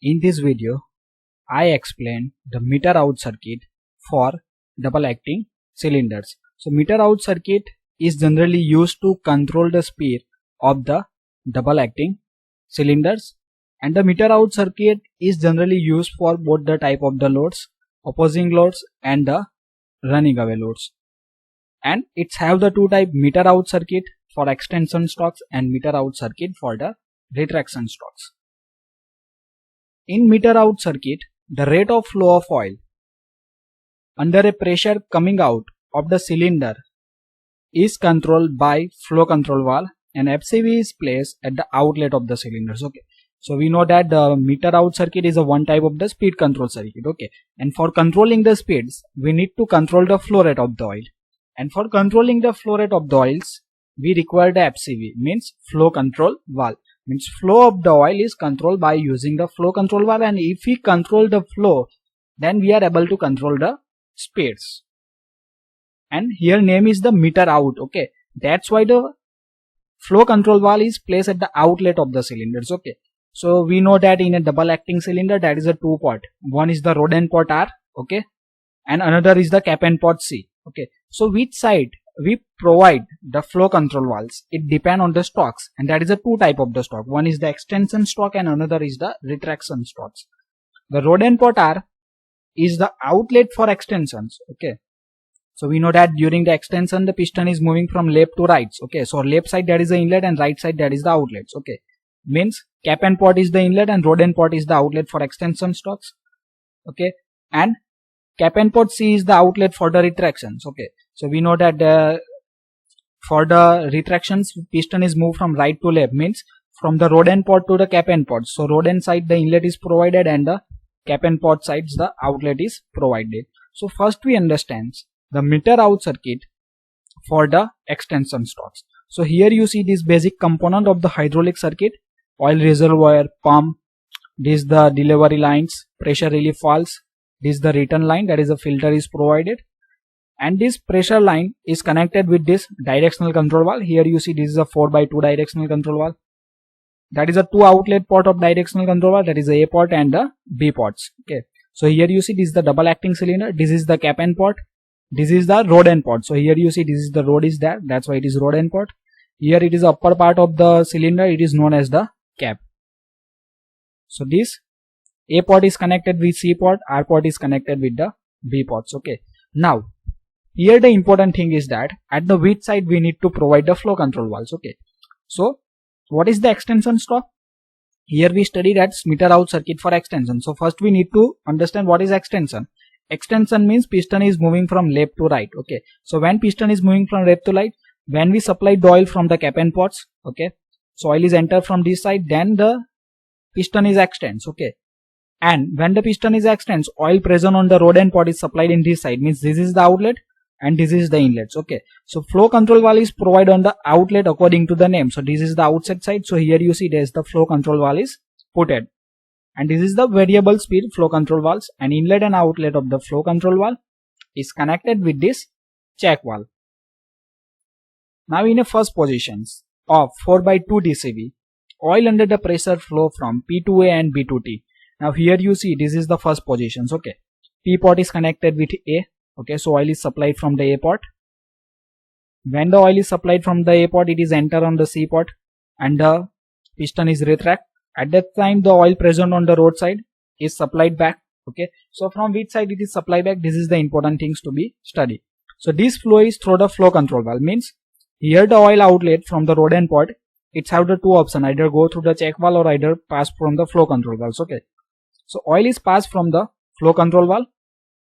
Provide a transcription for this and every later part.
In this video, I explain the meter out circuit for double acting cylinders. So meter out circuit is generally used to control the speed of the double acting cylinders, and the meter out circuit is generally used for both the type of the loads, opposing loads and the running away loads. And it's have the two type, meter out circuit for extension stocks and meter out circuit for the retraction stocks. In meter out circuit, the rate of flow of oil under a pressure coming out of the cylinder is controlled by flow control valve, and FCV is placed at the outlet of the cylinders. Okay, so we know that the meter out circuit is a one type of the speed control circuit. Okay, and for controlling the speeds, we need to control the flow rate of the oil, and for controlling the flow rate of the oils, we require the FCV, means flow control valve. Means flow of the oil is controlled by using the flow control valve, and if we control the flow, then we are able to control the speeds. And here name is the meter out. Okay, that's why the flow control valve is placed at the outlet of the cylinders. Okay, so we know that in a double acting cylinder, that is a two port. One is the rod end port R, okay, and another is the cap end port C. Okay, so which side we provide the flow control valves, it depends on the stocks, and that is a two type of the stock. One is the extension stock and another is the retraction stocks. The rod end port R is the outlet for extensions. Okay, so we know that during the extension the piston is moving from left to right. Okay, so left side that is the inlet and right side that is the outlets. Okay, means cap end port is the inlet and rod end port is the outlet for extension stocks. Okay, and cap end port C is the outlet for the retractions. Okay, so we know that for the retractions, piston is moved from right to left, means from the rod end port to the cap end port. So rod end side the inlet is provided and the cap end port sides the outlet is provided. So first we understand the meter out circuit for the extension stocks. So here you see this basic component of the hydraulic circuit: oil reservoir, pump, this is the delivery lines, pressure relief valves, this is the return line, that is a filter is provided, and this pressure line is connected with this directional control valve. Here you see this is a 4x2 directional control valve. That is a two outlet port of directional control valve, that is the A port and the B ports. Okay, so here you see this is the double acting cylinder, this is the cap end port, this is the rod end port. So here you see this is the rod is there, that's why it is rod end port. Here it is upper part of the cylinder, it is known as the cap. So this A port is connected with C port, R port is connected with the B ports. Okay, now here the important thing is that at the which side we need to provide the flow control valves. Okay, so what is the extension stock? Here we study that meter out circuit for extension. So first we need to understand what is extension. Extension means piston is moving from left to right. Okay, so when piston is moving from left to right, when we supply the oil from the cap end ports, okay, so oil is enter from this side, then the piston is extends. Okay, and when the piston is extends, oil present on the rod end port is supplied in this side, means this is the outlet and this is the inlets. Okay, so flow control valve is provided on the outlet according to the name. So this is the outside side, so here you see there is the flow control valve is put in, and this is the variable speed flow control valves, and inlet and outlet of the flow control valve is connected with this check valve. Now in a first positions of 4x2 DCV, oil under the pressure flow from P to A and B to T. Now here you see this is the first positions. Okay, P port is connected with A. Okay, so oil is supplied from the A port. When the oil is supplied from the A port, it is enter on the C port and the piston is retract. At that time the oil present on the road side is supplied back. Okay, so from which side it is supplied back, this is the important things to be studied. So this flow is through the flow control valve, means here the oil outlet from the rod end port, it's have the two options, either go through the check valve or either pass from the flow control valves. Okay, so oil is passed from the flow control valve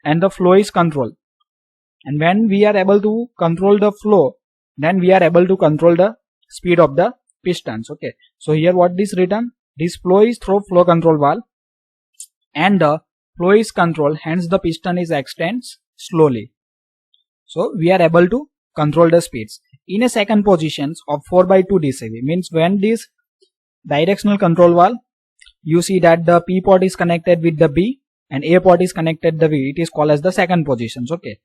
and the flow is controlled, and when we are able to control the flow, then we are able to control the speed of the pistons. Okay, so here what is written, this flow is through flow control valve and the flow is controlled, hence the piston is extends slowly, so we are able to control the speeds. In a second positions of 4x2 DCV, means when this directional control valve, you see that the P port is connected with the B and A port is connected the V, it is called as the second positions. Okay,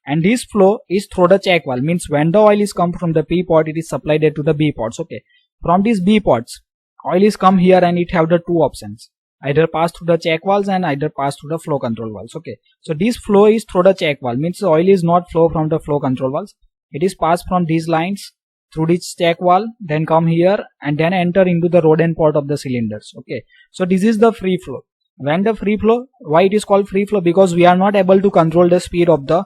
and this flow is through the check valve, means when the oil is come from the P port, it is supplied to the B ports. Okay, from these B ports, oil is come here and it have the two options, either pass through the check valves and either pass through the flow control valves. Okay, so this flow is through the check valve, means the oil is not flow from the flow control valves. It is passed from these lines through this check valve, then come here and then enter into the rod end port of the cylinders. Okay, so this is the free flow. When the free flow, why it is called free flow? Because we are not able to control the speed of the,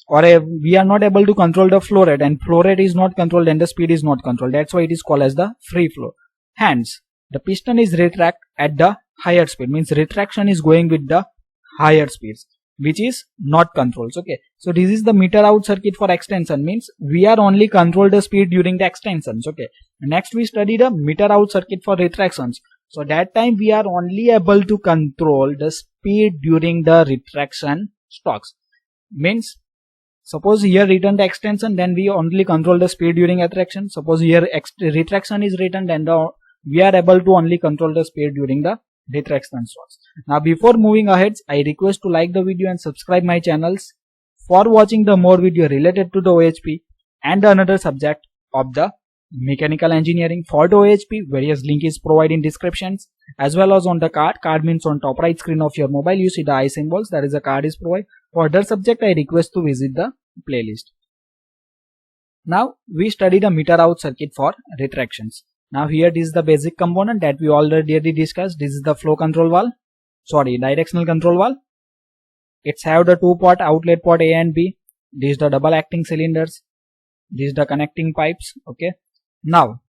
we are not able to control the flow rate, and flow rate is not controlled and the speed is not controlled. That's why it is called as the free flow. Hence, the piston is retract at the higher speed, means retraction is going with the higher speeds, which is not controlled. Okay, so this is the meter out circuit for extension, means we are only control the speed during the extensions. Okay, next we study the meter out circuit for retractions. So that time we are only able to control the speed during the retraction stocks. Means suppose here written the extension, then we only control the speed during attraction. Suppose here retraction is written, then we are able to only control the speed during the retraction stocks. Now before moving ahead, I request to like the video and subscribe my channels for watching the more video related to the OHP and another subject of the mechanical engineering. For the OHP, various link is provided in descriptions as well as on the card. Card means on top right screen of your mobile you see the I symbols, that is a card is provided. For other subject, I request to visit the playlist. Now we study the meter out circuit for retractions. Now here this is the basic component that we already discussed. This is the flow control valve, directional control valve. It's have the two port outlet port A and B. This is the double acting cylinders. This is the connecting pipes. Okay. Now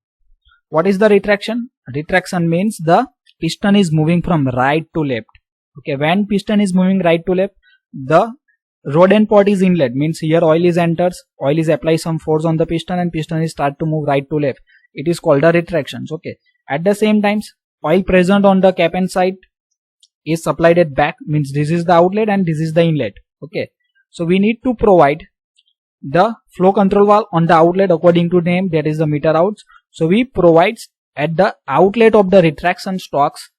what is the retraction? Retraction means the piston is moving from right to left. Okay, when piston is moving right to left, the rod end port is inlet, means here oil is enters, oil is apply some force on the piston and piston is start to move right to left. It is called the retractions. Okay, at the same times oil present on the cap end side is supplied at back, means this is the outlet and this is the inlet. Okay, so we need to provide the flow control valve on the outlet according to name, that is the meter outs. So we provide at the outlet of the retraction stocks.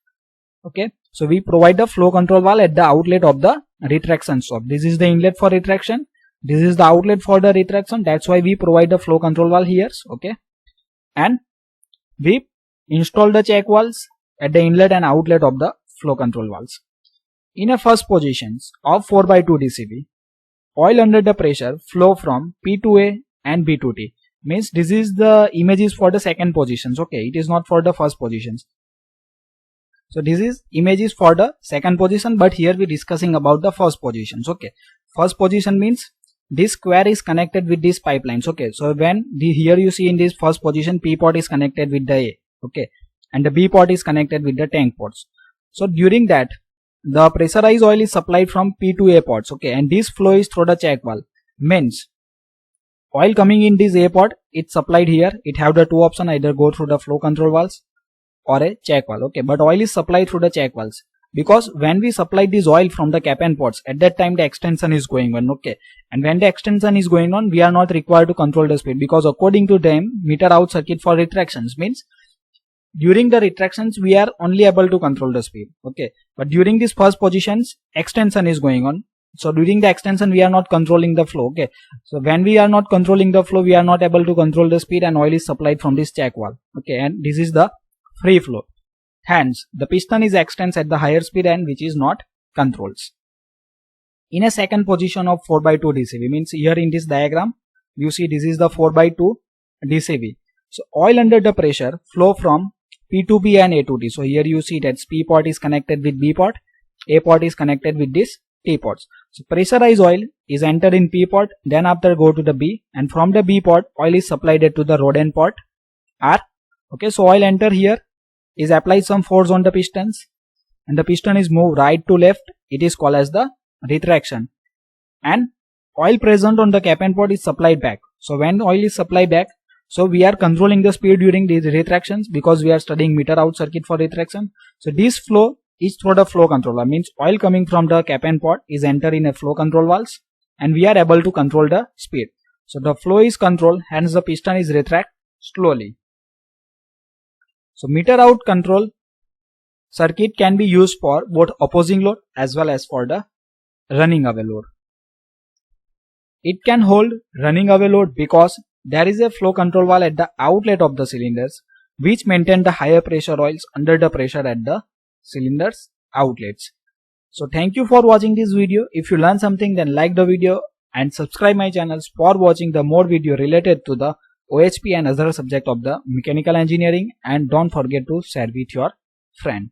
Okay, so we provide the flow control valve at the outlet of the retraction stock. This is the inlet for retraction, this is the outlet for the retraction. That's why we provide the flow control valve here. Okay, and we install the check valves at the inlet and outlet of the flow control valves. In a first positions of 4x2 DCV, oil under the pressure flow from P to A and B to T, means this is the images for the second positions. Okay, it is not for the first positions. So this is images for the second position, but here we discussing about the first positions. Okay, first position means this square is connected with these pipelines. Okay, so when here you see in this first position, P port is connected with the A. Okay, and the B port is connected with the tank ports. So during that, the pressurized oil is supplied from P to A ports. Okay, and this flow is through the check valve, means oil coming in this A port, it's supplied here. It have the two options, either go through the flow control valves or a check valve. Okay, but oil is supplied through the check valves, because when we supply this oil from the cap end ports, at that time the extension is going on. Okay, and when the extension is going on, we are not required to control the speed, because according to them, meter out circuit for retractions means during the retractions we are only able to control the speed. Okay, but during this first positions, extension is going on. So during the extension we are not controlling the flow. Okay, so when we are not controlling the flow, we are not able to control the speed, and oil is supplied from this check valve. Okay, and this is the free flow. Hence the piston is extends at the higher speed and which is not controls. In a second position of 4x2 DCV, means here in this diagram you see this is the 4x2 DCV. So oil under the pressure flow from P to B and A to T. So here you see that P port is connected with B port, A port is connected with this T ports. So pressurized oil is entered in P port, then after go to the B, and from the B port oil is supplied to the rod end port R. Okay, so oil enter here, is applied some force on the pistons, and the piston is moved right to left. It is called as the retraction, and oil present on the cap end port is supplied back. So when oil is supplied back, so we are controlling the speed during these retractions, because we are studying meter out circuit for retraction. So this flow is through the flow controller, means oil coming from the cap end port is entered in a flow control valves, and we are able to control the speed. So the flow is controlled, hence the piston is retract slowly. So meter out control circuit can be used for both opposing load as well as for the running away load. It can hold running away load because there is a flow control valve at the outlet of the cylinders which maintain the higher pressure oils under the pressure at the cylinders outlets. So thank you for watching this video. If you learned something, then like the video and subscribe my channels for watching the more video related to the OHP and other subject of the mechanical engineering, and don't forget to share with your friend.